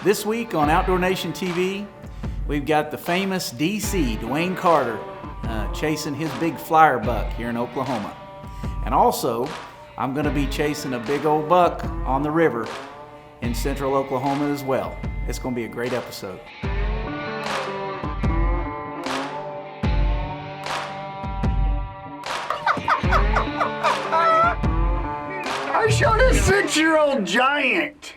This week on Outdoor Nation TV, we've got the famous DC, Dwayne Carter, chasing his big flyer buck here in Oklahoma. And also, I'm gonna be chasing a big old buck on the river in central Oklahoma as well. It's gonna be a great episode. I shot a 6-year-old giant.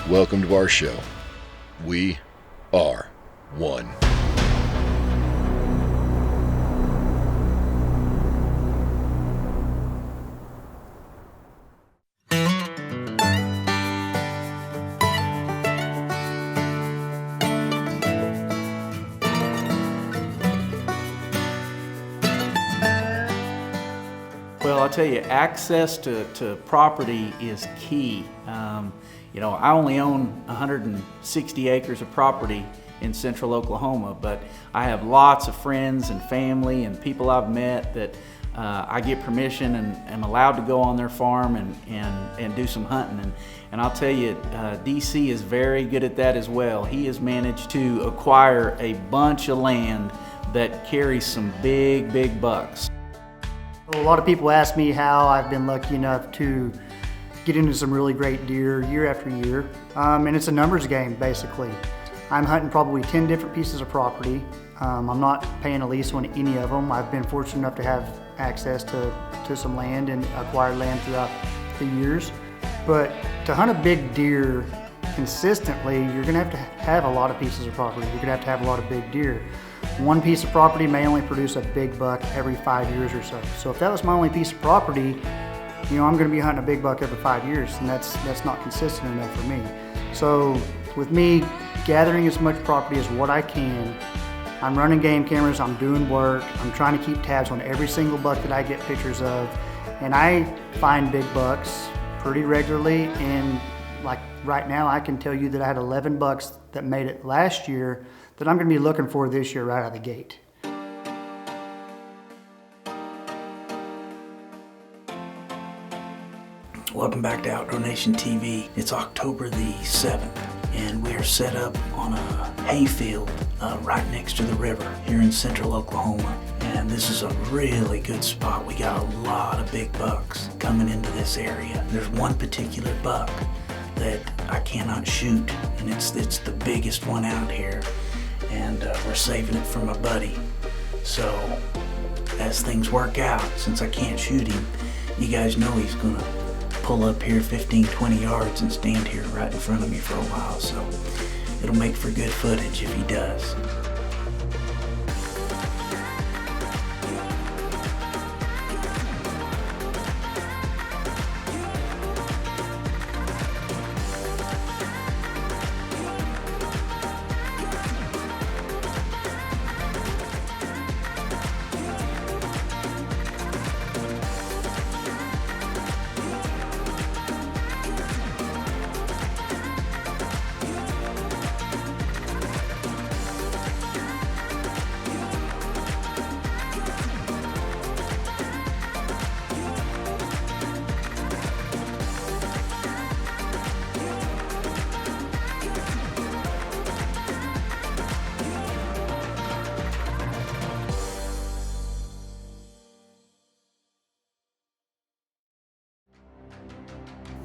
Welcome to our show. We are one. Well, I'll tell you, access to property is key. You know, I only own 160 acres of property in central Oklahoma, but I have lots of friends and family and people I've met that I get permission and am allowed to go on their farm and do some hunting. And I'll tell you, DC is very good at that as well. He has managed to acquire a bunch of land that carries some big bucks. A lot of people ask me how I've been lucky enough to get into some really great deer year after year. And it's a numbers game, basically. I'm hunting probably 10 different pieces of property. I'm not paying a lease on any of them. I've been fortunate enough to have access to some land and acquired land throughout the years. But to hunt a big deer consistently, you're gonna have to have a lot of pieces of property. You're gonna have to have a lot of big deer. One piece of property may only produce a big buck every 5 years or so. So if that was my only piece of property, you know, I'm going to be hunting a big buck every 5 years, and that's not consistent enough for me. So with me gathering as much property as what I can, I'm running game cameras, I'm doing work, I'm trying to keep tabs on every single buck that I get pictures of, and I find big bucks pretty regularly. And like right now, I can tell you that I had 11 bucks that made it last year that I'm going to be looking for this year right out of the gate. Welcome back to Outdoor Nation TV. It's October the 7th, and we are set up on a hayfield right next to the river here in central Oklahoma. And this is a really good spot. We got a lot of big bucks coming into this area. There's one particular buck that I cannot shoot, and it's the biggest one out here. And we're saving it for my buddy. So as things work out, since I can't shoot him, you guys know he's gonna pull up here 15-20 yards and stand here right in front of me for a while. So it'll make for good footage if he does.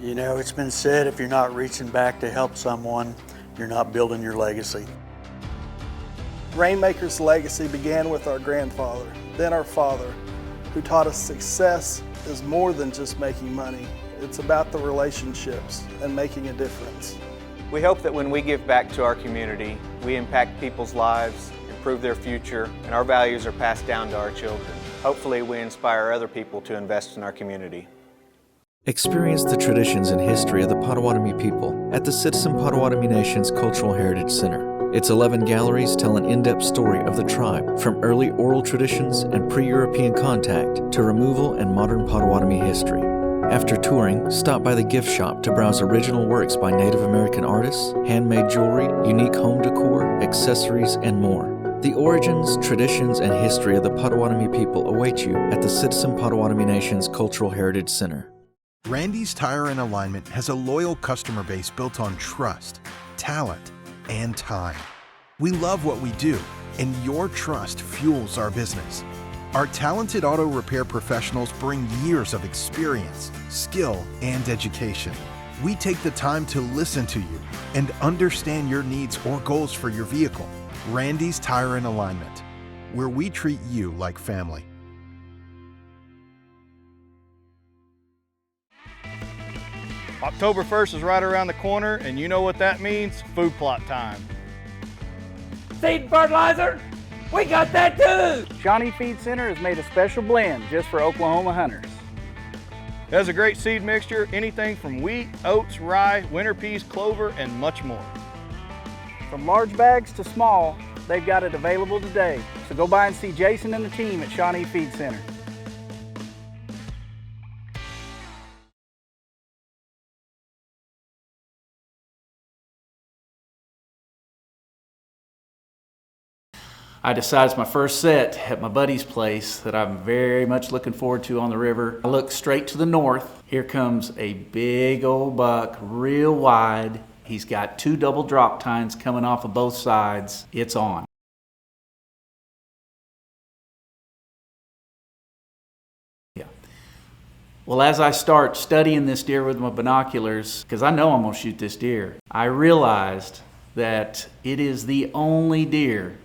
You know, it's been said, if you're not reaching back to help someone, you're not building your legacy. Rainmaker's legacy began with our grandfather, then our father, who taught us success is more than just making money. It's about the relationships and making a difference. We hope that when we give back to our community, we impact people's lives, improve their future, and our values are passed down to our children. Hopefully, we inspire other people to invest in our community. Experience the traditions and history of the Potawatomi people at the Citizen Potawatomi Nation's Cultural Heritage Center. Its 11 galleries tell an in-depth story of the tribe, from early oral traditions and pre-European contact to removal and modern Potawatomi history. After touring, stop by the gift shop to browse original works by Native American artists, handmade jewelry, unique home decor, accessories, and more. The origins, traditions, and history of the Potawatomi people await you at the Citizen Potawatomi Nation's Cultural Heritage Center. Randy's Tire and Alignment has a loyal customer base built on trust, talent, and time. We love what we do, and your trust fuels our business. Our talented auto repair professionals bring years of experience, skill, and education. We take the time to listen to you and understand your needs or goals for your vehicle. Randy's Tire and Alignment, where we treat you like family. October 1st is right around the corner, and you know what that means? Food plot time. Seed and fertilizer, we got that too! Shawnee Feed Center has made a special blend just for Oklahoma hunters. It has a great seed mixture, anything from wheat, oats, rye, winter peas, clover, and much more. From large bags to small, they've got it available today. So go by and see Jason and the team at Shawnee Feed Center. I decided my first set at my buddy's place that I'm very much looking forward to on the river. I look straight to the north. Here comes a big old buck, real wide. He's got 2 double drop tines coming off of both sides. It's on. Yeah. Well, as I start studying this deer with my binoculars, because I know I'm going to shoot this deer, I realized that it is the only deer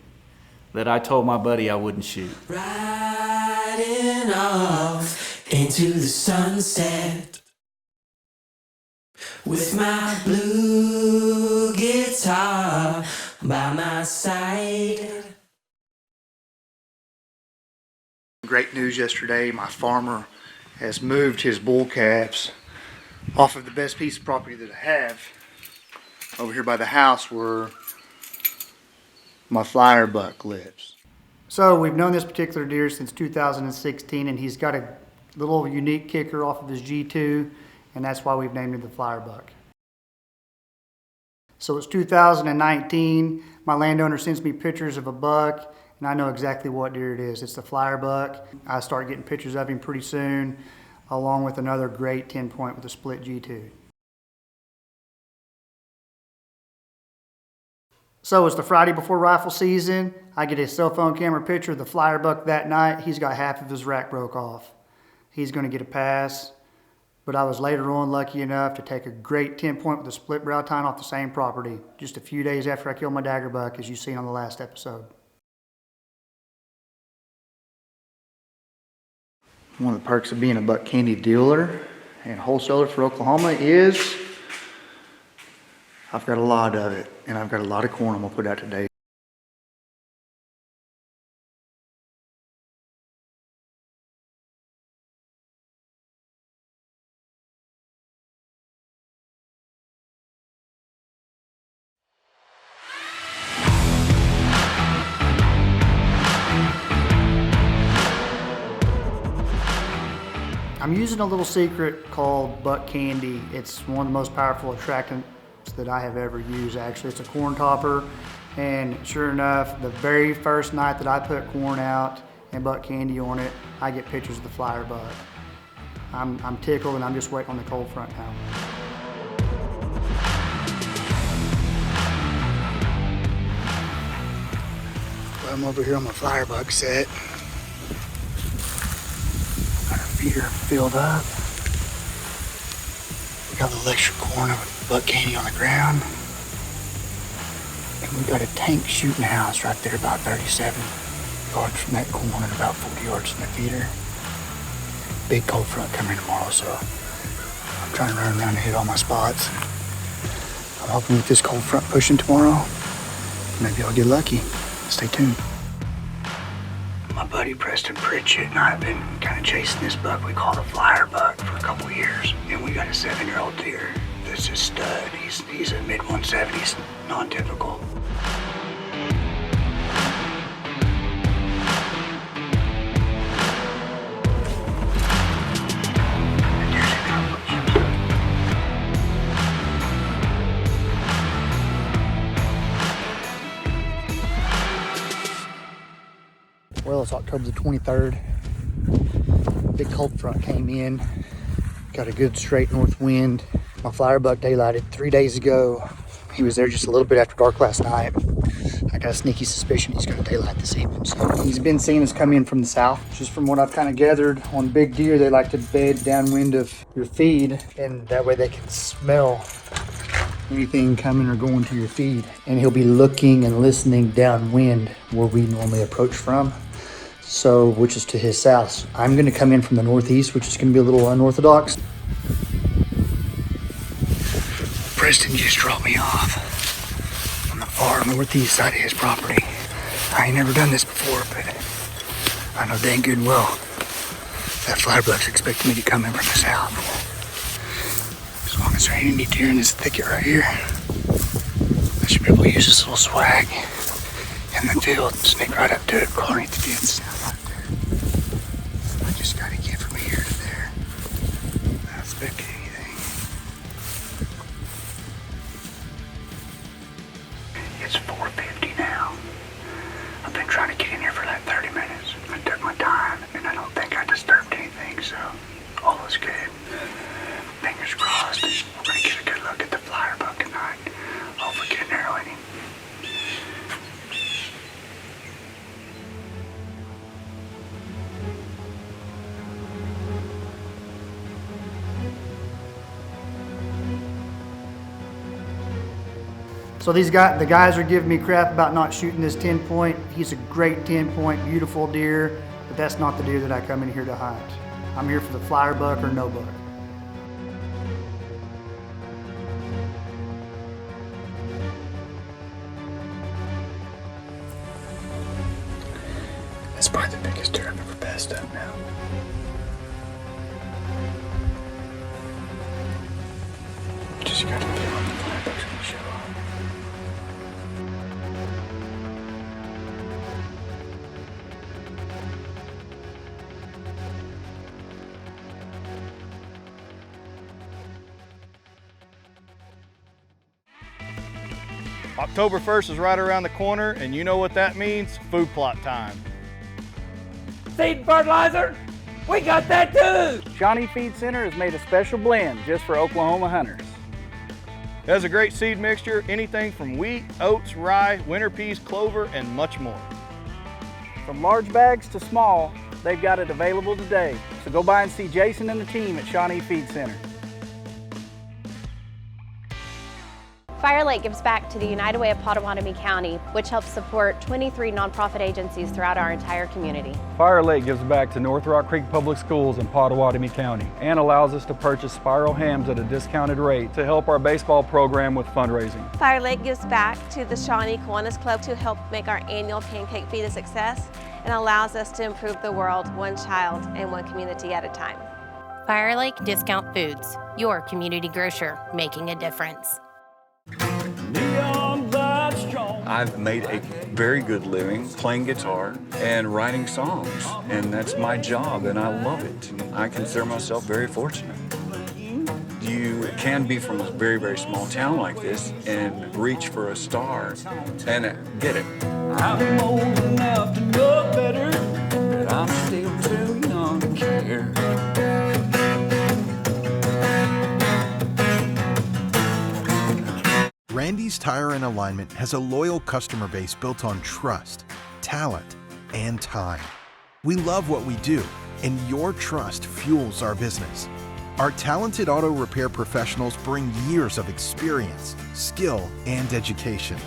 that I told my buddy I wouldn't shoot. Riding off into the sunset with my blue guitar by my side. Great news yesterday. My farmer has moved his bull calves off of the best piece of property that I have over here by the house where my flyer buck lives. So we've known this particular deer since 2016, and he's got a little unique kicker off of his G2, and that's why we've named him the flyer buck. So it's 2019. My landowner sends me pictures of a buck, and I know exactly what deer it is. It's the flyer buck. I start getting pictures of him pretty soon, along with another great 10-point with a split G2. So it's the Friday before rifle season. I get a cell phone camera picture of the flyer buck that night. He's got half of his rack broke off. He's going to get a pass. But I was later on lucky enough to take a great 10-point with a split brow tine off the same property just a few days after I killed my dagger buck, as you've seen on the last episode. One of the perks of being a buck candy dealer and wholesaler for Oklahoma is I've got a lot of it, and I've got a lot of corn I'm going to put out today. I'm using a little secret called buck candy. It's one of the most powerful attractants that I have ever used, actually. It's a corn topper, and sure enough, the very first night that I put corn out and buck candy on it, I get pictures of the flyer buck. I'm tickled, and I'm just waiting on the cold front now. Well, I'm over here on my flyer buck set. Got our feeder filled up. We got a little extra corn with buck candy on the ground. And we got a tank shooting house right there about 37 yards from that corn and about 40 yards from the feeder. big cold front coming tomorrow, so I'm trying to run around and hit all my spots. I'm hoping with this cold front pushing tomorrow, maybe I'll get lucky. Stay tuned. My buddy Preston Pritchett and I have been kind of chasing this buck we call the flyer buck for a couple years, and we got a 7-year-old deer that's a stud. He's a mid-170s, non-typical. Well, it's October the 23rd. Big cold front came in. Got a good straight north wind. My flyer buck daylighted 3 days ago. He was there just a little bit after dark last night. I got a sneaky suspicion he's going to daylight this evening. So he's been seeing us come in from the south. Just from what I've kind of gathered, on big deer, they like to bed downwind of your feed, and that way they can smell anything coming or going to your feed. And he'll be looking and listening downwind where we normally approach from. So, which is to his south. I'm going to come in from the northeast, which is going to be a little unorthodox. Preston just dropped me off on the far northeast side of his property. I ain't never done this before, but I know dang good and well that flyer buck's expecting me to come in from the south. As long as there ain't any deer in this thicket right here, I should be able to use this little swag in the field, sneak right up to it, crawling the fence. I just gotta get from here to there. Not expecting anything. It's 4:50 now. I've been trying to get in here for like 30 minutes. I took my time, and I don't think I disturbed anything, so all is good. Fingers crossed. We're gonna get a good look at the flyer buck tonight. Hopefully get an arrow in him. So the guys are giving me crap about not shooting this 10-point. He's a great 10-point, beautiful deer, but that's not the deer that I come in here to hunt. I'm here for the flyer buck or no buck. That's probably the biggest deer I've ever passed up now. Just gotta feel like the flyer buck's gonna show up. October 1st is right around the corner, and you know what that means? Food plot time. Seed and fertilizer, we got that too! Shawnee Feed Center has made a special blend just for Oklahoma hunters. It has a great seed mixture, anything from wheat, oats, rye, winter peas, clover, and much more. From large bags to small, they've got it available today. So go by and see Jason and the team at Shawnee Feed Center. Fire Lake gives back to the United Way of Potawatomi County, which helps support 23 nonprofit agencies throughout our entire community. Fire Lake gives back to North Rock Creek Public Schools in Potawatomi County and allows us to purchase spiral hams at a discounted rate to help our baseball program with fundraising. Fire Lake gives back to the Shawnee Kiwanis Club to help make our annual pancake feed a success and allows us to improve the world one child and one community at a time. Fire Lake Discount Foods, your community grocer, making a difference. I've made a very good living playing guitar and writing songs, and that's my job, and I love it. I consider myself very fortunate. You can be from a very, very small town like this and reach for a star and get it. I'm old enough to know better, but I'm still too young to care. Randy's Tire and Alignment has a loyal customer base built on trust, talent, and time. We love what we do, and your trust fuels our business. Our talented auto repair professionals bring years of experience, skill, and education.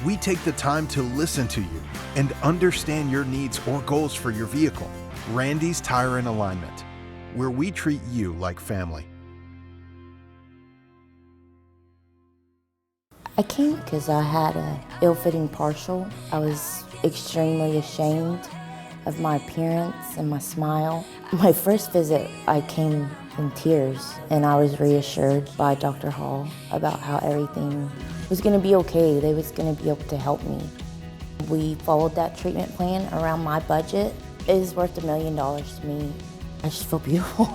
We take the time to listen to you and understand your needs or goals for your vehicle. Randy's Tire and Alignment. where we treat you like family. I came because I had an ill-fitting partial. I was extremely ashamed of my appearance and my smile. My first visit, I came in tears, and I was reassured by Dr. Hall about how everything was going to be okay. They was going to be able to help me. We followed that treatment plan around my budget. It is worth $1 million to me. I just feel beautiful.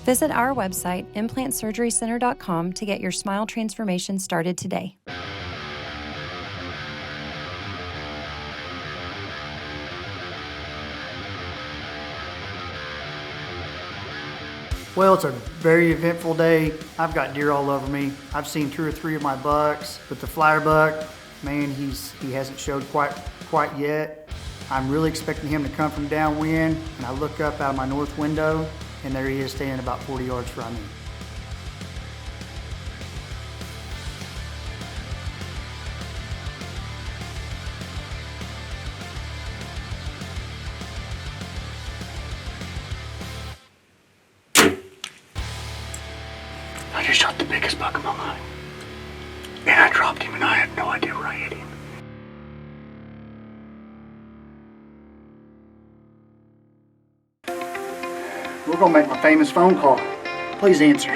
Visit our website, implantsurgerycenter.com, to get your smile transformation started today. Well, it's a very eventful day. I've got deer all over me. I've seen 2 or 3 of my bucks, but the flyer buck, man, he hasn't showed quite yet. I'm really expecting him to come from downwind, and I look up out of my north window, and there he is standing about 40 yards from me. I just shot the biggest buck of my life. And I dropped him and I had no idea where I hit him. We're gonna make my famous phone call. Please answer.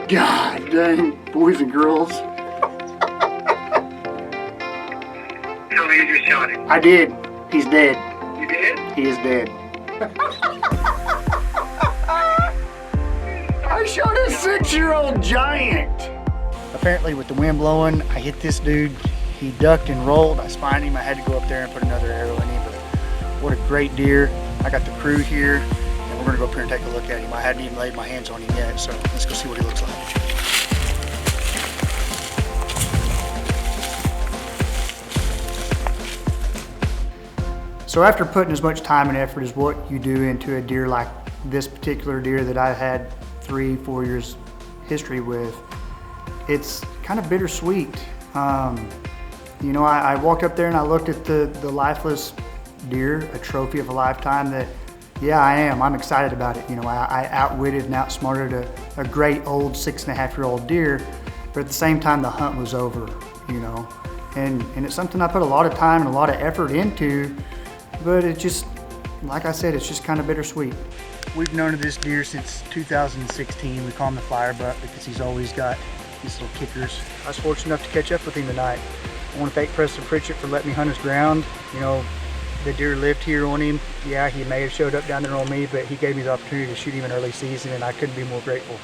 God dang, boys and girls. Tell me you just shot him. I did. He's dead. You did? He is dead. I shot a 6-year-old giant. Apparently with the wind blowing, I hit this dude. He ducked and rolled. I spined him. I had to go up there and put another arrow in him. But what a great deer. I got the crew here, and we're gonna go up here and take a look at him. I hadn't even laid my hands on him yet, so let's go see what he looks like. So after putting as much time and effort as what you do into a deer like this particular deer that I had 3-4 years history with, it's kind of bittersweet. You know, I walked up there and I looked at the lifeless deer, a trophy of a lifetime that, yeah, I'm excited about it. You know, I outwitted and outsmarted a great old 6.5-year-old deer, but at the same time the hunt was over, you know. And it's something I put a lot of time and a lot of effort into, but it just, like I said, it's just kind of bittersweet. We've known of this deer since 2016. We call him the flyer buck because he's always got these little kickers. I was fortunate enough to catch up with him tonight. I want to thank President Pritchett for letting me hunt his ground. You know, the deer lived here on him. Yeah, he may have showed up down there on me, but he gave me the opportunity to shoot him in early season, and I couldn't be more grateful.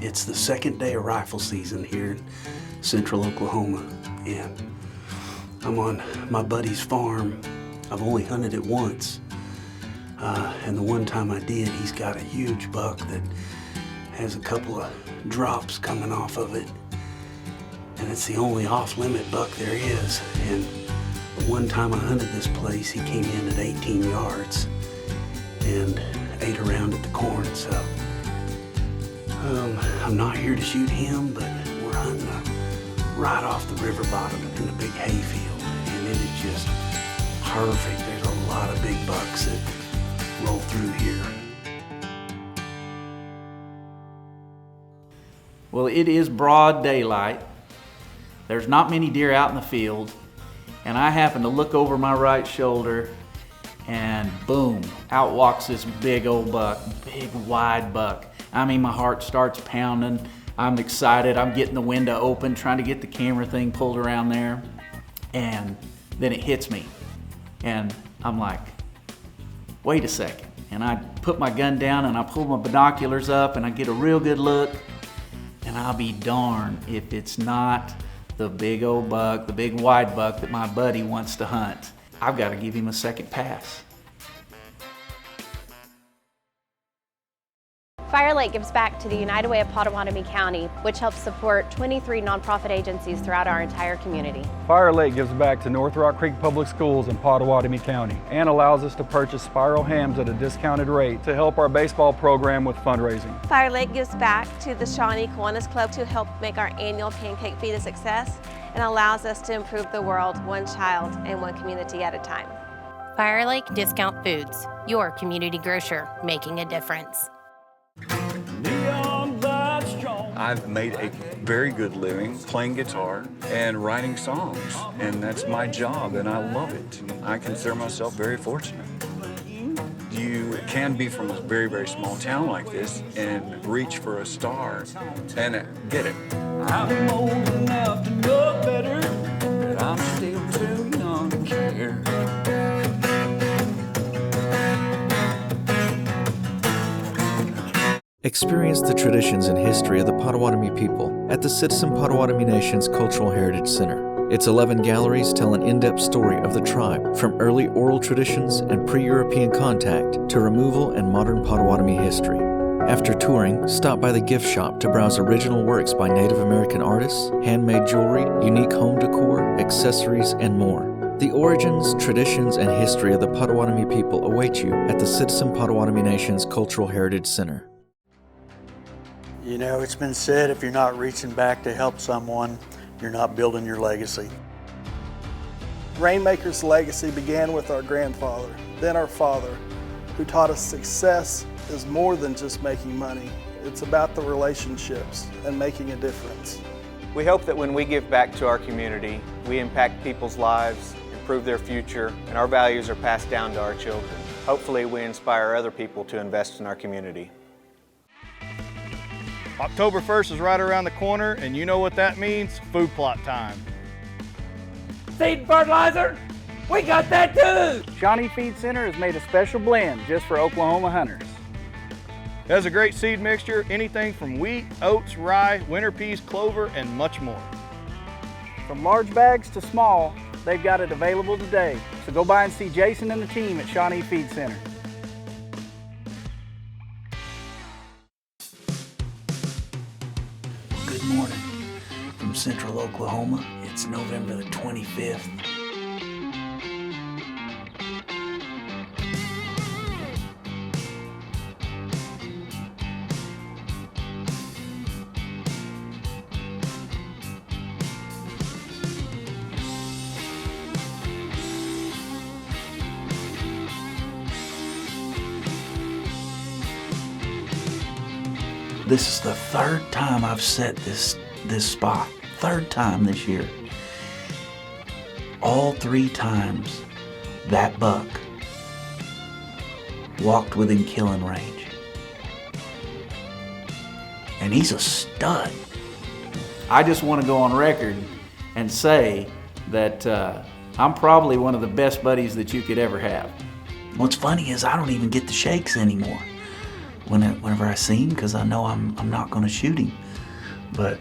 It's the second day of rifle season here in central Oklahoma, and I'm on my buddy's farm. I've only hunted it once, and the one time I did, he's got a huge buck that has a couple of drops coming off of it, and it's the only off-limit buck there is. And the one time I hunted this place, he came in at 18 yards and ate around at the corn, so I'm not here to shoot him, but we're hunting right off the river bottom in a big hayfield, and it is just perfect. There's a lot of big bucks that roll through here. Well, it is broad daylight. There's not many deer out in the field, and I happen to look over my right shoulder, and boom, out walks this big old buck, big wide buck. I mean, my heart starts pounding. I'm excited. I'm getting the window open, trying to get the camera thing pulled around there. And then it hits me. And I'm like, wait a second. And I put my gun down and I pull my binoculars up and I get a real good look. And I'll be darned if it's not the big old buck, the big wide buck that my buddy wants to hunt. I've got to give him a second pass. Firelight gives back to the United Way of Potawatomi County, which helps support 23 nonprofit agencies throughout our entire community. Fire Lake gives back to North Rock Creek Public Schools in Potawatomi County and allows us to purchase spiral hams at a discounted rate to help our baseball program with fundraising. Fire Lake gives back to the Shawnee Kiwanis Club to help make our annual pancake feed a success and allows us to improve the world one child and one community at a time. Fire Lake Discount Foods, your community grocer, making a difference. I've made a very good living playing guitar and writing songs, and that's my job, and I love it. I consider myself very fortunate. You can be from a very, very small town like this and reach for a star and get it. I'm old enough to know better, but I'm still too young to care. Experience the traditions and history of the Potawatomi people at the Citizen Potawatomi Nation's Cultural Heritage Center. Its 11 galleries tell an in-depth story of the tribe, from early oral traditions and pre-European contact to removal and modern Potawatomi history. After touring, stop by the gift shop to browse original works by Native American artists, handmade jewelry, unique home decor, accessories, and more. The origins, traditions, and history of the Potawatomi people await you at the Citizen Potawatomi Nation's Cultural Heritage Center. You know, it's been said if you're not reaching back to help someone, you're not building your legacy. Rainmaker's legacy began with our grandfather, then our father, who taught us success is more than just making money. It's about the relationships and making a difference. We hope that when we give back to our community, we impact people's lives, improve their future, and our values are passed down to our children. Hopefully, we inspire other people to invest in our community. October 1st is right around the corner, and you know what that means? Food plot time. Seed and fertilizer, we got that too! Shawnee Feed Center has made a special blend just for Oklahoma hunters. It has a great seed mixture, anything from wheat, oats, rye, winter peas, clover, and much more. From large bags to small, they've got it available today. So go by and see Jason and the team at Shawnee Feed Center. Good morning. From Central Oklahoma, it's November the 25th. This is the third time I've set this spot. Third time this year. All 3 times that buck walked within killing range. And he's a stud. I just want to go on record and say that I'm probably one of the best buddies that you could ever have. What's funny is I don't even get the shakes anymore whenever I see him, because I know I'm not going to shoot him. But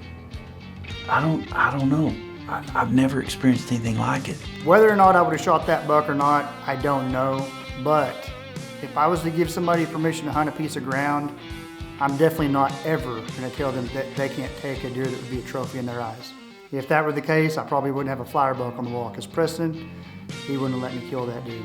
I don't know. I've never experienced anything like it. Whether or not I would have shot that buck or not, I don't know. But if I was to give somebody permission to hunt a piece of ground, I'm definitely not ever going to tell them that they can't take a deer that would be a trophy in their eyes. If that were the case, I probably wouldn't have a flyer buck on the wall, because Preston, he wouldn't have let me kill that deer.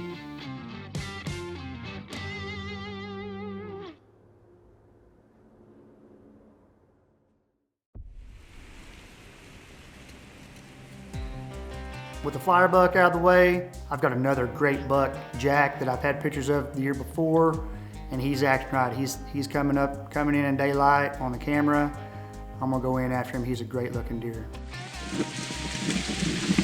With the flyer buck out of the way, I've got another great buck, Jack, that I've had pictures of the year before, and he's acting right. He's coming in daylight on the camera. I'm gonna go in after him. He's a great looking deer.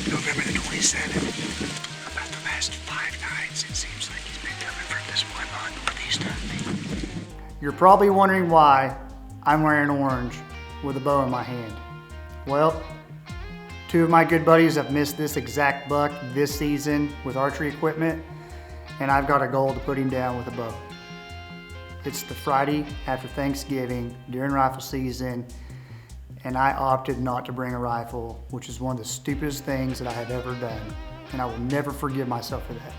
November the 27th. About the last 5 nights, it seems like he's been coming from this one on northeast of me. You're probably wondering why I'm wearing orange with a bow in my hand. Well, 2 of my good buddies have missed this exact buck this season with archery equipment, and I've got a goal to put him down with a bow. It's the Friday after Thanksgiving during rifle season, and I opted not to bring a rifle, which is one of the stupidest things that I have ever done, and I will never forgive myself for that.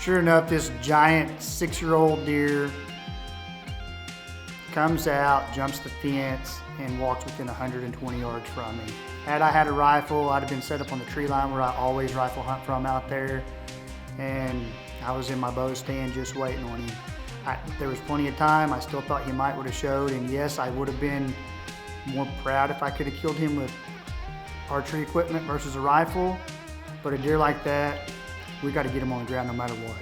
Sure enough, this giant 6-year-old deer comes out, jumps the fence, and walks within 120 yards from me. Had I had a rifle, I'd have been set up on the tree line where I always rifle hunt from out there, and I was in my bow stand just waiting on him. There was plenty of time. I still thought he would have showed, and yes, I would have been more proud if I could have killed him with archery equipment versus a rifle, but a deer like that, we got to get him on the ground no matter what.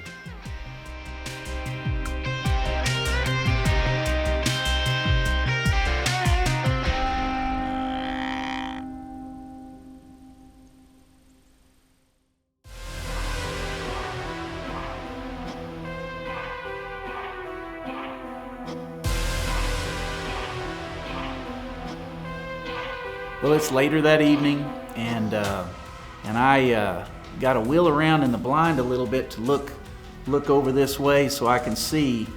Well, it's later that evening, and I got to wheel around in the blind a little bit to look over this way so I can see.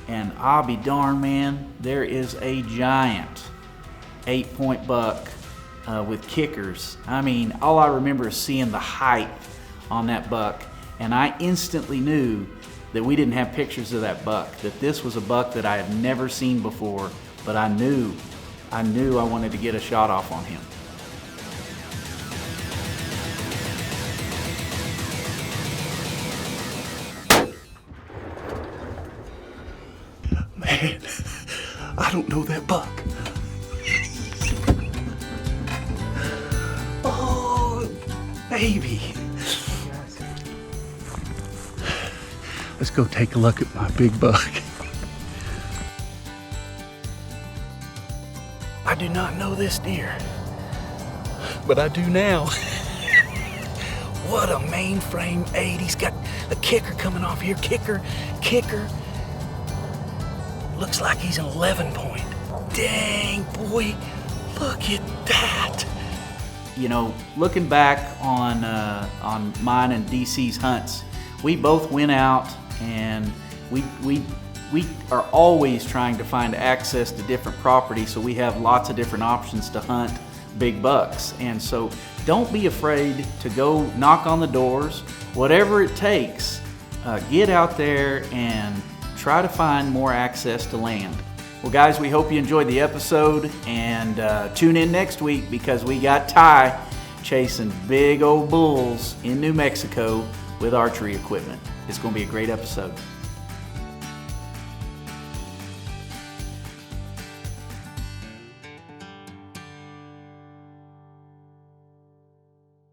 And I'll be darned, man, there is a giant 8-point buck with kickers. I mean, all I remember is seeing the height on that buck, and I instantly knew that we didn't have pictures of that buck, that this was a buck that I had never seen before, but I knew I wanted to get a shot off on him. Man, I don't know that buck. Oh, baby. Let's go take a look at my big buck. I do not know this deer, but I do now. What a mainframe 8. He's got a kicker coming off here. Kicker. Looks like he's an 11-point. Dang, boy, look at that. You know, looking back on mine and DC's hunts, we both went out and we are always trying to find access to different property, so we have lots of different options to hunt big bucks. And so don't be afraid to go knock on the doors, whatever it takes. Get out there and try to find more access to land. Well, guys, we hope you enjoyed the episode, and tune in next week because we got Ty chasing big old bulls in New Mexico with archery equipment. It's going to be a great episode.